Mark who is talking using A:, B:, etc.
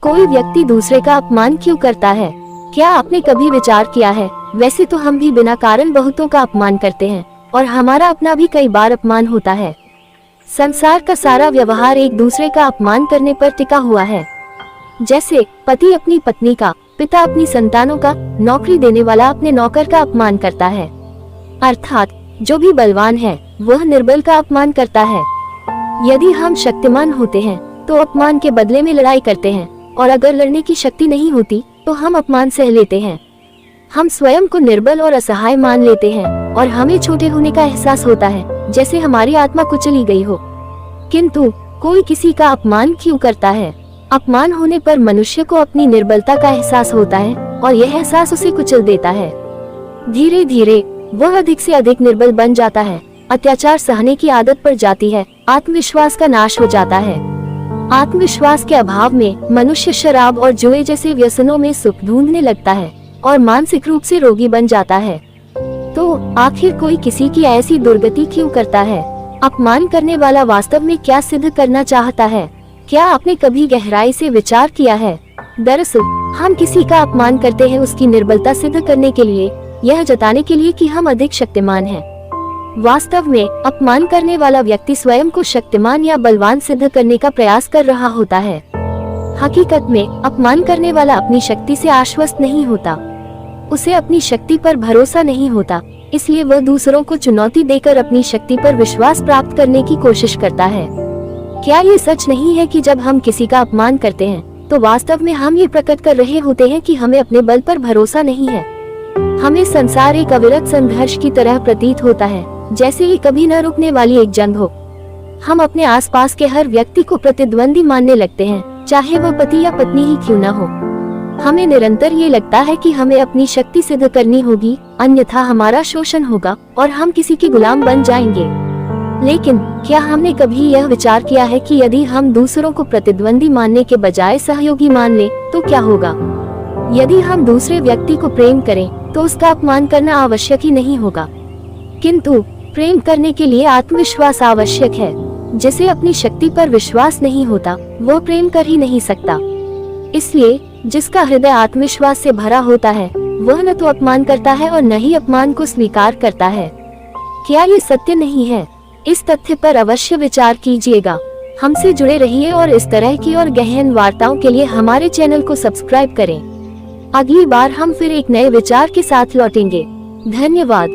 A: कोई व्यक्ति दूसरे का अपमान क्यों करता है? क्या आपने कभी विचार किया है? वैसे तो हम भी बिना कारण बहुतों का अपमान करते हैं और हमारा अपना भी कई बार अपमान होता है। संसार का सारा व्यवहार एक दूसरे का अपमान करने पर टिका हुआ है। जैसे पति अपनी पत्नी का, पिता अपनी संतानों का, नौकरी देने वाला अपने नौकर का अपमान करता है। अर्थात जो भी बलवान है वह निर्बल का अपमान करता है। यदि हम शक्तिमान होते हैं तो अपमान के बदले में लड़ाई करते हैं, और अगर लड़ने की शक्ति नहीं होती तो हम अपमान सह लेते हैं। हम स्वयं को निर्बल और असहाय मान लेते हैं और हमें छोटे होने का एहसास होता है, जैसे हमारी आत्मा कुचली गई हो। किंतु कोई किसी का अपमान क्यों करता है? अपमान होने पर मनुष्य को अपनी निर्बलता का एहसास होता है और यह एहसास उसे कुचल देता है। धीरे धीरे वह अधिक से अधिक निर्बल बन जाता है, अत्याचार सहने की आदत पड़ जाती है, आत्मविश्वास का नाश हो जाता है। आत्मविश्वास के अभाव में मनुष्य शराब और जुए जैसे व्यसनों में सुख ढूंढने लगता है और मानसिक रूप से रोगी बन जाता है। तो आखिर कोई किसी की ऐसी दुर्गति क्यों करता है? अपमान करने वाला वास्तव में क्या सिद्ध करना चाहता है? क्या आपने कभी गहराई से विचार किया है? दरअसल हम किसी का अपमान करते हैं उसकी निर्बलता सिद्ध करने के लिए, यह जताने के लिए कि हम अधिक शक्तिमान हैं। वास्तव में अपमान करने वाला व्यक्ति स्वयं को शक्तिमान या बलवान सिद्ध करने का प्रयास कर रहा होता है। हकीकत में अपमान करने वाला अपनी शक्ति से आश्वस्त नहीं होता, उसे अपनी शक्ति पर भरोसा नहीं होता, इसलिए वह दूसरों को चुनौती देकर अपनी शक्ति पर विश्वास प्राप्त करने की कोशिश करता है। क्या ये सच नहीं है कि जब हम किसी का अपमान करते हैं तो वास्तव में हम ये प्रकट कर रहे होते हैं कि हमें अपने बल पर भरोसा नहीं है? हमें संसार एक अविरत संघर्ष की तरह प्रतीत होता है, जैसे ये कभी न रुकने वाली एक जंग हो। हम अपने आसपास के हर व्यक्ति को प्रतिद्वंदी मानने लगते हैं, चाहे वह पति या पत्नी ही क्यों न हो। हमें निरंतर ये लगता है कि हमें अपनी शक्ति सिद्ध करनी होगी, अन्यथा हमारा शोषण होगा और हम किसी के गुलाम बन जाएंगे। लेकिन क्या हमने कभी यह विचार किया है कि यदि हम दूसरों को प्रतिद्वंदी मानने के बजाय सहयोगी मान लें तो क्या होगा? यदि हम दूसरे व्यक्ति को प्रेम करें तो उसका अपमान करना आवश्यक ही नहीं होगा, किंतु प्रेम करने के लिए आत्मविश्वास आवश्यक है। जिसे अपनी शक्ति पर विश्वास नहीं होता वो प्रेम कर ही नहीं सकता। इसलिए जिसका हृदय आत्मविश्वास से भरा होता है वह न तो अपमान करता है और न ही अपमान को स्वीकार करता है। क्या ये सत्य नहीं है? इस तथ्य पर अवश्य विचार कीजिएगा। हमसे जुड़े रहिए और इस तरह की और गहन वार्ताओं के लिए हमारे चैनल को सब्सक्राइब करें। अगली बार हम फिर एक नए विचार के साथ लौटेंगे। धन्यवाद।